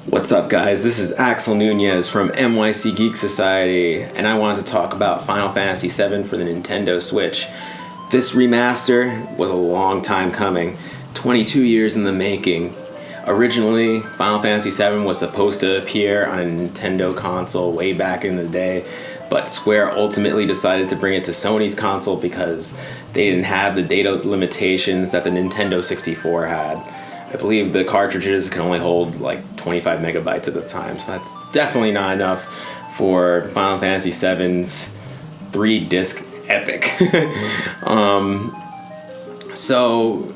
What's up, guys? This is Axel Nunez from NYC Geek Society, and I wanted to talk about Final Fantasy VII for the Nintendo Switch. This remaster was a long time coming, 22 years in the making. Originally, Final Fantasy VII was supposed to appear on a Nintendo console way back in the day, but Square ultimately decided to bring it to Sony's console because they didn't have the data limitations that the Nintendo 64 had. I believe the cartridges can only hold like 25 megabytes at the time, so that's definitely not enough for Final Fantasy VII's 3-disc epic. So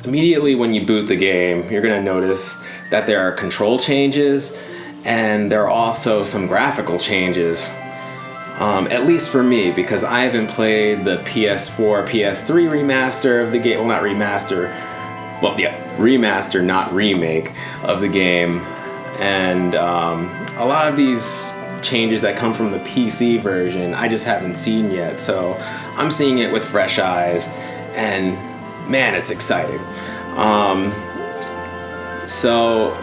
immediately when you boot the game, you're going to notice that there are control changes and there are also some graphical changes. At least for me, because I haven't played the PS4, PS3 remaster of the game. Well, not remaster. Well, yeah, remaster, not remake of the game. And a lot of these changes that come from the PC version, I just haven't seen yet. So I'm seeing it with fresh eyes, and man, it's exciting. So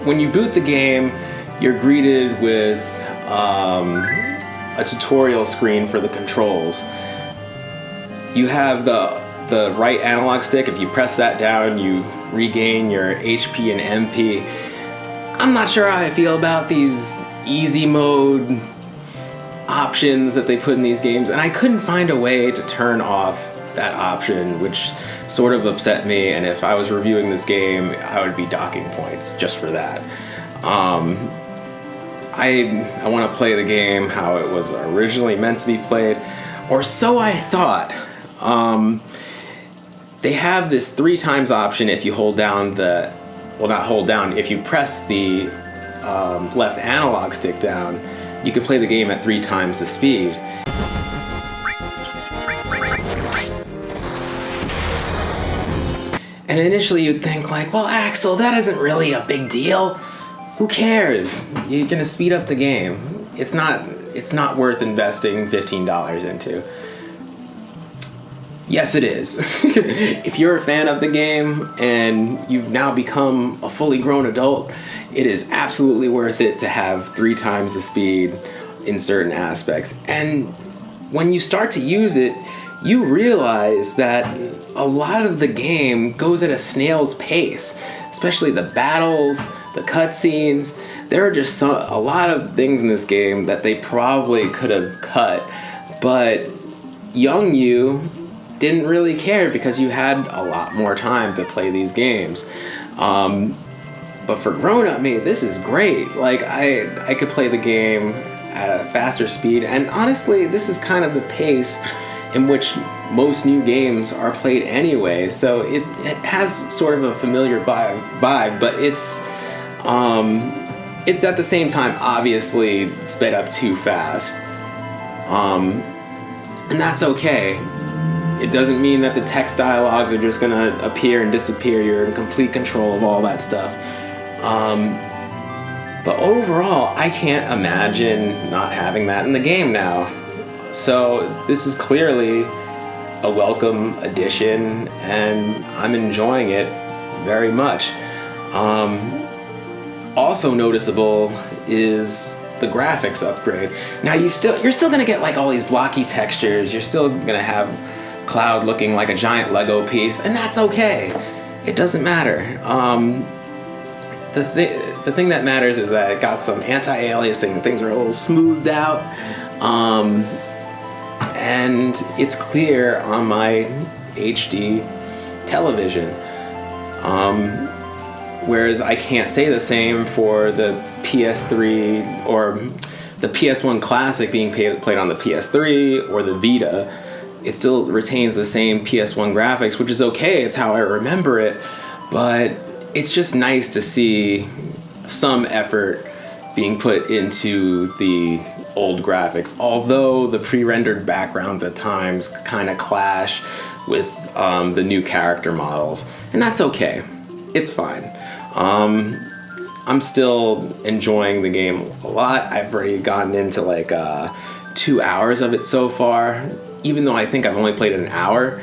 when you boot the game, you're greeted with a tutorial screen for the controls. You have the right analog stick. If you press that down, you regain your HP and MP. I'm not sure how I feel about these easy mode options that they put in these games, and I couldn't find a way to turn off that option, which sort of upset me, and if I was reviewing this game, I would be docking points just for that. I want to play the game how it was originally meant to be played, or so I thought. They have this 3 times option if you hold down the, well, not hold down, if you press the left analog stick down, you can play the game at 3 times the speed. And initially you'd think like, well, Axel, that isn't really a big deal. Who cares? You're gonna speed up the game. It's not worth investing $15 into. Yes, it is. If you're a fan of the game and you've now become a fully grown adult, it is absolutely worth it to have 3 times the speed in certain aspects. And when you start to use it, you realize that a lot of the game goes at a snail's pace, especially the battles, the cutscenes. There are just a lot of things in this game that they probably could have cut, but young you didn't really care because you had a lot more time to play these games. But for grown-up me, this is great. Like, I could play the game at a faster speed, and honestly, this is kind of the pace in which most new games are played anyway, so it has sort of a familiar vibe, but it's at the same time obviously sped up too fast. And that's okay. It doesn't mean that the text dialogues are just gonna appear and disappear. You're in complete control of all that stuff. But overall, I can't imagine not having that in the game now. So this is clearly a welcome addition, and I'm enjoying it very much. Also noticeable is the graphics upgrade. Now you're still gonna get like all these blocky textures. You're still gonna have Cloud looking like a giant Lego piece, and that's okay. It doesn't matter. The thing that matters is that it got some anti-aliasing. Things are a little smoothed out, and it's clear on my HD television. Whereas I can't say the same for the PS3 or the PS1 Classic being played on the PS3 or the Vita. It still retains the same PS1 graphics, which is okay. It's how I remember it. But it's just nice to see some effort being put into the old graphics, although the pre-rendered backgrounds at times kind of clash with the new character models. And that's okay. It's fine. I'm still enjoying the game a lot. I've already gotten into like 2 hours of it so far, even though I think I've only played an hour,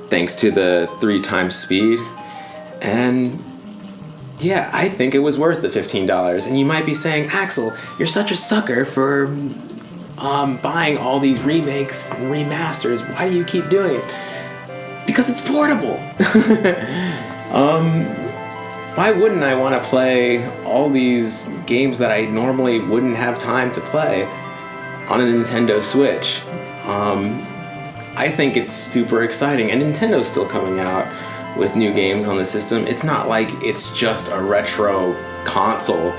thanks to the 3 times speed. And Yeah, I think it was worth the $15. And you might be saying, Axel, you're such a sucker for buying all these remakes and remasters. Why do you keep doing it? Because it's portable. Why wouldn't I want to play all these games that I normally wouldn't have time to play on a Nintendo Switch? I think it's super exciting, and Nintendo's still coming out with new games on the system. It's not like it's just a retro console.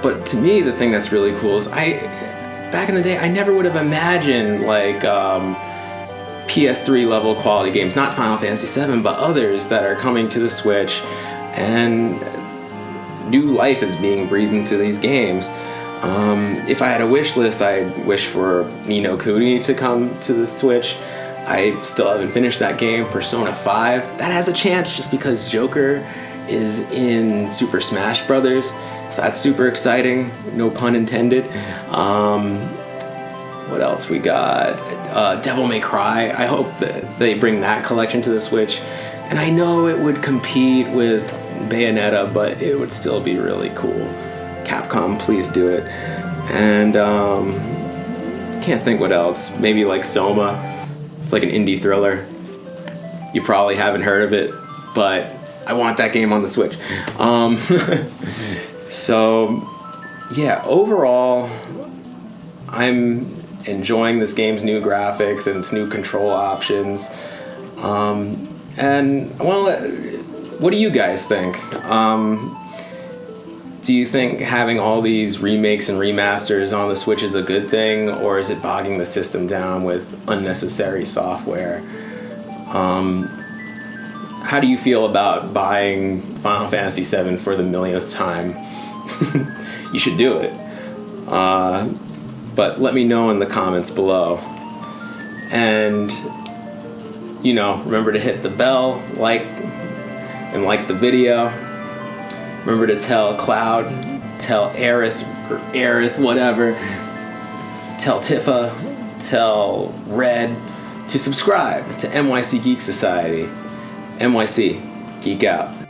But to me, the thing that's really cool is back in the day, I never would have imagined like PS3 level quality games, not Final Fantasy VII, but others that are coming to the Switch, and new life is being breathed into these games. If I had a wish list, I'd wish for Ni no Kuni to come to the Switch. I still haven't finished that game. Persona 5, that has a chance just because Joker is in Super Smash Brothers, so that's super exciting, no pun intended. What else we got? Devil May Cry. I hope that they bring that collection to the Switch. And I know it would compete with Bayonetta, but it would still be really cool. Capcom, please do it. And can't think what else. Maybe like Soma. It's like an indie thriller. You probably haven't heard of it, but I want that game on the Switch. So, yeah, overall, I'm enjoying this game's new graphics and its new control options. And, well, what do you guys think? Do you think having all these remakes and remasters on the Switch is a good thing, or is it bogging the system down with unnecessary software? How do you feel about buying Final Fantasy VII for the millionth time? You should do it. But let me know in the comments below. And, remember to hit the bell, like the video. Remember to tell Cloud, tell Eris, or Aerith, whatever. Tell Tifa, tell Red to subscribe to NYC Geek Society. NYC, geek out.